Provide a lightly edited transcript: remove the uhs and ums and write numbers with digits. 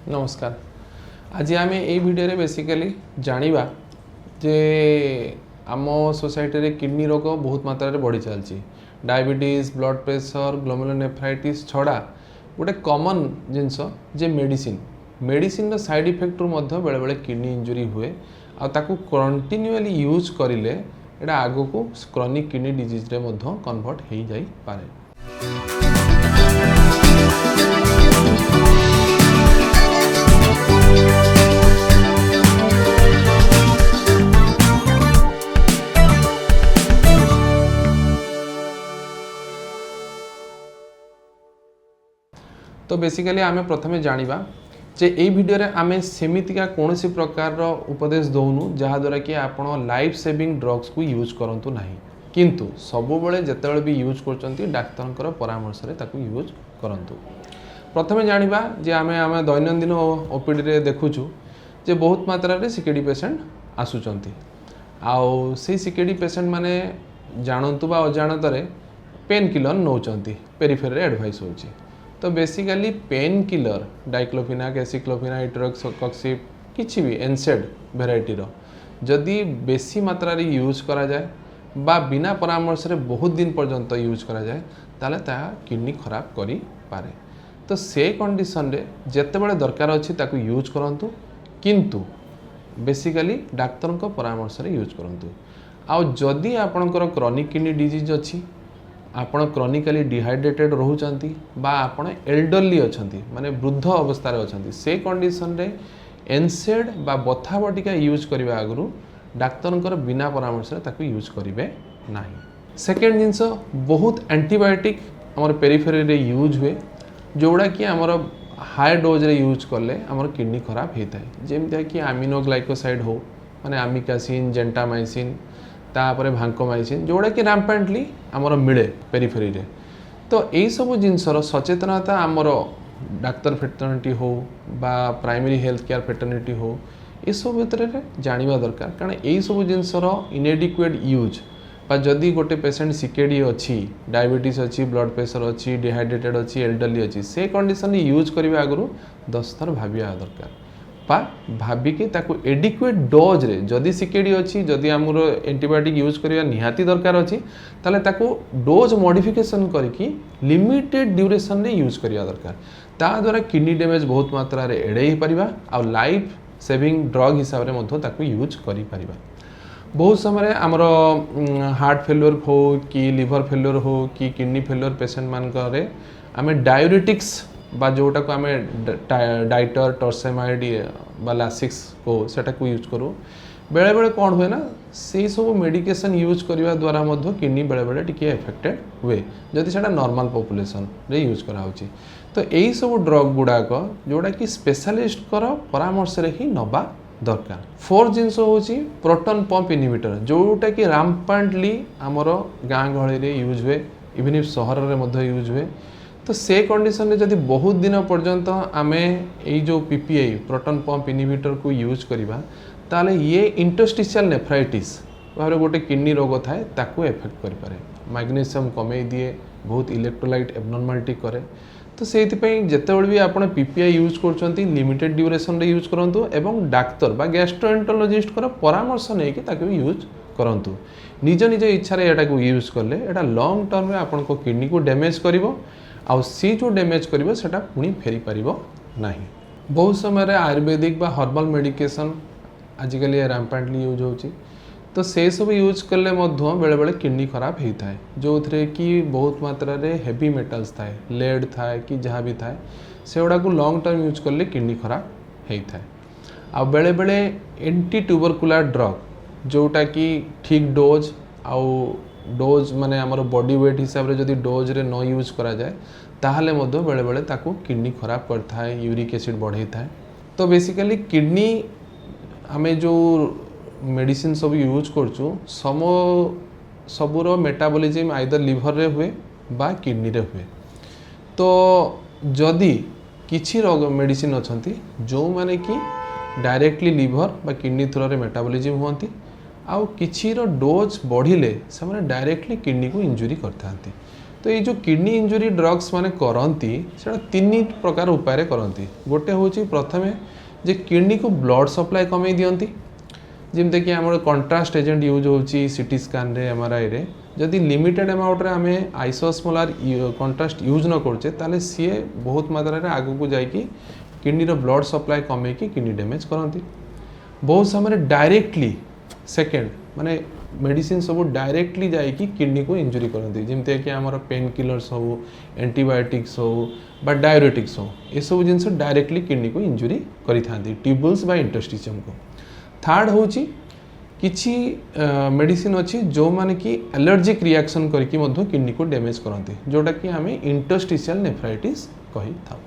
नमस्कार। आज आम ये भिडियो बेसिकली जानिबा जे आम सोसाइटी रे किडनी रोग बहुत मात्रा रे बढ़ी चलची। डायबिटीज, ब्लड प्रेशर, ग्लोमेरुलोनेफ्राइटिस छड़ा गोटे कॉमन जिनस जे मेडिसिन साइड इफेक्ट रू बेले बेले किडनी इंजुरी हुए आ ताकू कंटिन्यूअली यूज करिले एटा आगो को क्रॉनिक किडनी डिजीज रे कन्वर्ट हो जाई पारे। तो बेसिकली आमे प्रथमे जानिबा जे एई भिडियो रे आमे सेमितिका कोनोसी प्रकार रो उपदेश दोउनु जहा द्वारा कि आपण लाइफ सेविंग ड्रग्स को यूज करंतु नाही, किंतु सबु बेले जेतेबेले भी यूज करचंती डाक्टरंकर परामर्श रे ताकू यूज करंतु। प्रथमे जानिबा जे आमे दैनंदिन ओपीडी रे देखुछु जे बहुत मात्रा रे सीकेडी पेशेंट आसुचंती। आउ से सीकेडी पेशेंट माने जानंतु बा अजाणतरे पेन किलर नौचंती, पेरिफेरी रे एडवाइस होची। तो बेसिकली पेन किलर डाइक्लोफिनाक, एसिक्लोफिनाक, इटरॉक्सिब किसी भी एनसेड वेराइटी रो जदि बेसी मात्रा रे यूज करा जाए बा बिना परामर्श रे बहुत दिन पर्यंत यूज करा जाए ताले ता किडनी खराब करी पारे। तो से कंडीशन रे जेतेबेले दरकार अछि ताकू यूज करंतु, किंतु बेसिकली डाक्टर को परामर्श रे यूज करंतु। आउ जदि आपणकर क्रॉनिक किडनी डिजीज अछि, आपण क्रॉनिकली डिहाइड्रेटेड रहउचंती बा आपण एल्डरली अछंती माने वृद्ध अवस्था रे अछंती, से कंडीशन रे एनसेड बा बथा बटिका यूज करबा आगरु डाक्टरंकर बिना परामर्श रे ताकू यूज करिवे नाही। सेकेंड जिंस बहुत एंटीबायोटिक हमर पेरिफेरी रे यूज हुए जोड़ा कि हमर हाई डोज रे यूज करले हमर किडनी खराब हेताय। जेमता कि अमीनोग्लाइकोसाइड हो माने अमिकासिन, जेंटामाइसिन, तापरे भांकोमाइसिन जोड़ा कि रैम्पेंटली आमर मिले पेरिफेरी रे। तो यही सब जिनसर सचेतनता आमर डाक्तर फेटर्निटी हो बा प्राइमरी हेल्थ केयर फेटर्निटी हो ये सब भितर जानिबा दरकार, कारण यही सब जिनसर इनएडिक्वेट यूज बा जदि गोटे पेशेंट सीकेडी अच्छी, डायबिटीज अच्छी, ब्लड प्रेशर अच्छी, डिहाइड्रेटेड अच्छी, एल्डरली अच्छी, से कंडीशन यूज करबा आगु 10 थर भाबिया दरकार बा भाबिके ताकू एडिक्वेट डोज रे जदि सीकेडी अच्छी, जदि आमर एंटीबायोटिक यूज करबा निहाती दरकार अच्छी ताले ताकू डोज मॉडिफिकेशन करके लिमिटेड ड्यूरेशन रे यूज करबा दरकार। ता द्वारा किडनी डैमेज बहुत मात्रा रे एड़े पारिबा आ लाइफ सेविंग ड्रग हिसाब रे मध्य ताकू यूज करि पारिबा। बहुत समय आमर हार्ट फेल्योर हो कि लिवर फेल्योर हो कि किडनी फेल्योर पेशेंट मानकरे आमे डायूरेटिक्स बा जोटा को आमे डाइटर, टॉर्सेमाइड बा लासिक्स को सेटा को यूज करू। बेले बेले कौन हुए ना से सब मेडिकेशन यूज करने द्वारा मध्य किडनी बेले बेले टिके एफेक्टेड हुए जदि सेटा नॉर्मल पॉपुलेशन रे यूज करा होची। तो यही सब ड्रग गुड़ाक जोड़ा कि स्पेशलिस्ट कर परामर्श रे ही नबा दरकार। फोर्थ जिनस होची प्रोटॉन पंप इनहिबिटर जोटा कि रैम्पेंटली आमर गाँ गहली रे यूज हुए, इवन इफ सहर रे मध्य यूज हुए। तो से कंडीशन रे जदि बहुत दिन पर्यंत आमे एई जो पीपीआई प्रोटॉन पंप इनहिबिटर को यूज करिबा ताले ये इंटरस्टिशियल नेफ्राइटिस भारे गोटे किडनी रोग थाए ताकू एफेक्ट करि पारे। मैग्नीशियम कमे दिए, बहुत इलेक्ट्रोलाइट एबनॉर्मालिटी करे। तो सेति पई जेतेबेले भी आपण पीपीआई यूज करचंती लिमिटेड ड्यूरेशन रे यूज करंतु एवं डाक्टर बा गैस्ट्रोएंटरोलॉजिस्ट कर परामर्श नै कि ताकू यूज करंतु। निज निज इच्छा रे एटा को यूज करले एटा लॉन्ग टर्म रे आपण को किडनी को डैमेज करिवो आउ सी जो डैमेज करिवो सेटा पुणी फेरी पारिबो नाही। बहुत समय रे आयुर्वेदिक बा हर्बल मेडिकेशन आजिकल रैम्पेंटली यूज होची। तो से सब यूज करले मध्य बेले बेले किडनी खराब होता है जो थे कि बहुत मात्रा रे हेवी मेटल्स थाए, लेड थाए कि जहाँ भी थाए से गुड़ा को लॉन्ग टर्म यूज करले किडनी खराब होता है। आ बेले बेले एंटी ट्यूबरकुलर ड्रग जोटा कि ठीक डोज आउ डोज माने आमर बॉडी वेट हिसाब रे जदि डोज रे न यूज करा जाए ताहले मध्य बेले बेले ताकू किडनी खराब करता है, यूरिक एसिड बढ़े था। तो बेसिकली किडनी आमे जो मेडिसिन सब यूज करचु सबुर मेटाबॉलिज्म आइदर लिवर रे हुए बा किडनी रे हुए। तो जदि किछि रोग मेडिसिन अछंती जो माने कि डायरेक्टली लिवर बा किडनी थ्रू रे मेटाबॉलिज्म होती आउ किछि रो डोज बढ़िले से डायरेक्टली किडनी को इंजुरी करथांती। तो ये जो किडनी इंजुरी ड्रग्स माने करती से तीन प्रकार उपाय करती। गोटे हूँ प्रथमे जे किडनी को ब्लड सप्लाई कमे दियंती, जमते कि आम कंट्रास्ट एजेंट यूज होची सीटी स्कैन रे एमआरआई रे। जदि लिमिटेड अमाउंट रे आमे आइसोस्मोलार कंट्रास्ट यूज न करचे ताले सीए बहुत मात्रा रे आगु को जाइकी किडनी रो ब्लड सप्लाई कमे की किडनी डैमेज करती। बहुत समय डायरेक्टली सेकेंड माने मेडिसिन सब डायरेक्टली जाइकी किडनी को इंजुरी करती, जमते कि आमर पेन किलर्स हो, एंटीबायोटिक्स हो बा डायरेटिक्स हो, ये सब जिनस डायरेक्टली किडनी को इंजुरी करी थांती ट्यूबुल्स बा इंटरस्टिशियम को। थर्ड होची किछि मेडिसिन अच्छी जो माने कि एलर्जिक रिएक्शन करके मध्य किडनी को डैमेज करते, जोटा कि आमे इंटरस्टिशियल नेफ्राइटिस कही था।